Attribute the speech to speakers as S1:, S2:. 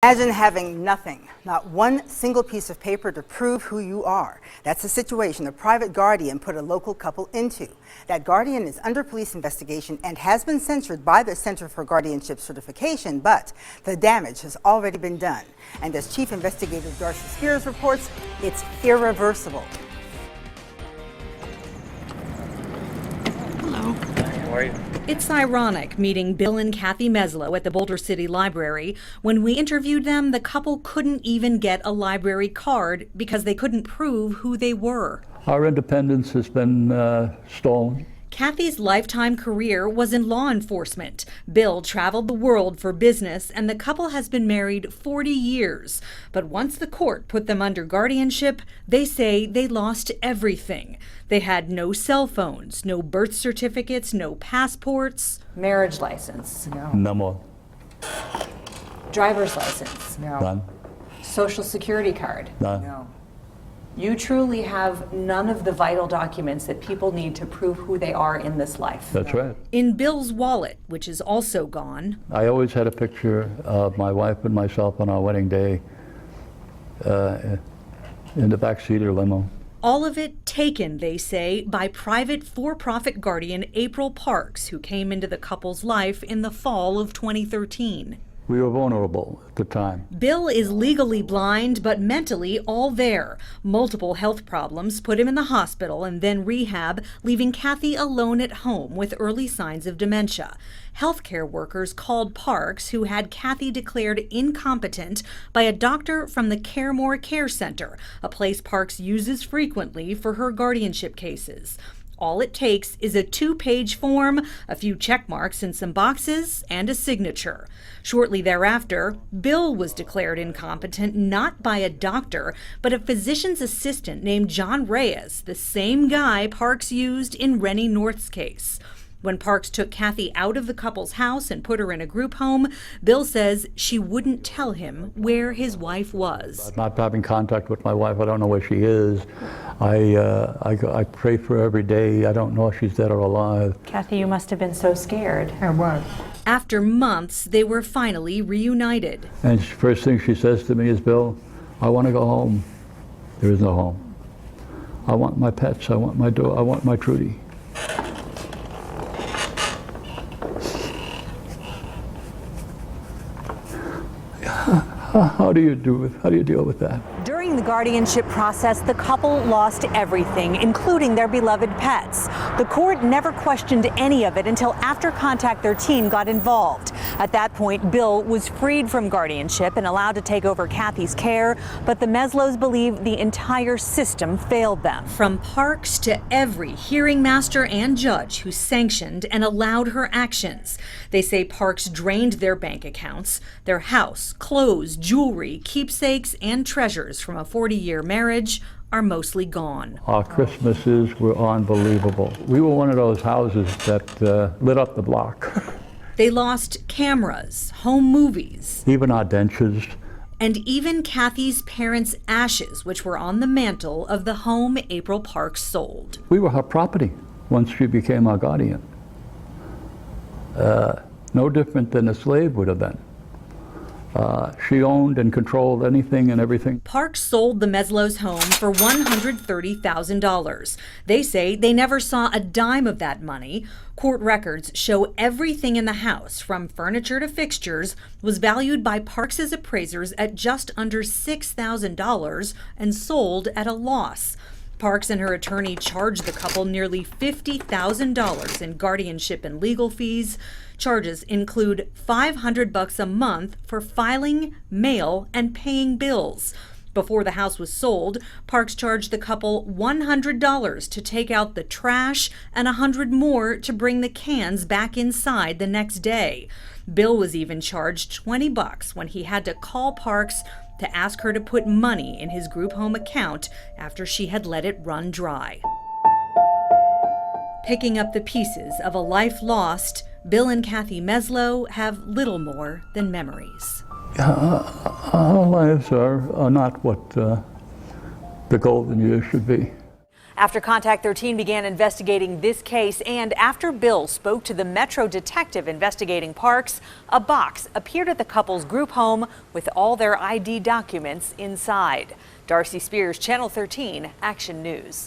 S1: Imagine having nothing, not one single piece of paper to prove who you are. That's the situation a private guardian put a local couple into. That guardian is under police investigation and has been censured by the Center for Guardianship Certification, but the damage has already been done. And as Chief Investigator Darcy Spears reports, it's irreversible.
S2: Hello.
S3: How are you?
S2: It's ironic meeting Bill and Kathy Meslow at the Boulder City Library. When we interviewed them, the couple couldn't even get a library card because they couldn't prove who they were.
S4: Our independence has been stolen.
S2: Kathy's lifetime career was in law enforcement. Bill traveled the world for business, and the couple has been married 40 years. But once the court put them under guardianship, they say they lost everything. They had no cell phones, no birth certificates, no passports.
S5: Marriage license? No.
S4: No more.
S5: Driver's license? No.
S4: None.
S5: Social security card?
S4: None.
S5: No. You truly have none of the vital documents that people need to prove who they are in this life.
S4: That's right.
S2: In Bill's wallet, which is also gone.
S4: I always had a picture of my wife and myself on our wedding day in the backseat of the limo.
S2: All of it taken, they say, by private for-profit guardian April Parks, who came into the couple's life in the fall of 2013.
S4: We were vulnerable at the time.
S2: Bill is legally blind, but mentally all there. Multiple health problems put him in the hospital and then rehab, leaving Kathy alone at home with early signs of dementia. Healthcare workers called Parks, who had Kathy declared incompetent by a doctor from the Caremore Care Center, a place Parks uses frequently for her guardianship cases. All it takes is a 2-page form, a few check marks in some boxes, and a signature. Shortly thereafter, Bill was declared incompetent not by a doctor, but a physician's assistant named John Reyes, the same guy Parks used in Rennie North's case. When Parks took Kathy out of the couple's house and put her in a group home, Bill says she wouldn't tell him where his wife was.
S4: I'm not having contact with my wife. I don't know where she is. I pray for her every day. I don't know if she's dead or alive.
S5: Kathy, you must have been so scared.
S1: I was.
S2: After months, they were finally reunited.
S4: And first thing she says to me is, Bill, I want to go home. There is no home. I want my pets. I want my dog. I want my Trudy. How do you deal with that?
S6: During the guardianship process, the couple lost everything, including their beloved pets. The court never questioned any of it until after Contact 13 got involved. At that point, Bill was freed from guardianship and allowed to take over Kathy's care, but the Meslows believe the entire system failed them.
S2: From Parks to every hearing master and judge who sanctioned and allowed her actions. They say Parks drained their bank accounts, their house, clothes, jewelry, keepsakes, and treasures from a 40-year marriage are mostly gone.
S4: Our Christmases were unbelievable. We were one of those houses that lit up the block.
S2: They lost cameras, home movies,
S4: Even our dentures.
S2: and even Kathy's parents' ashes, which were on the mantle of the home April Parks sold.
S4: We were her property once she became our guardian. No different than a slave would have been. She owned and controlled anything and everything.
S2: Parks sold the Meslows' home for $130,000. They say they never saw a dime of that money. Court records show everything in the house, from furniture to fixtures, was valued by Parks' appraisers at just under $6,000 and sold at a loss. Parks and her attorney charged the couple nearly $50,000 in guardianship and legal fees. Charges include $500 a month for filing, mail, and paying bills. Before the house was sold, Parks charged the couple $100 to take out the trash and $100 more to bring the cans back inside the next day. Bill was even charged $20 when he had to call Parks to ask her to put money in his group home account after she had let it run dry. Picking up the pieces of a life lost, Bill and Kathy Meslow have little more than memories.
S4: Our lives are not what the golden years should be.
S6: After Contact 13 began investigating this case and after Bill spoke to the Metro detective investigating Parks, a box appeared at the couple's group home with all their ID documents inside. Darcy Spears, Channel 13 Action News.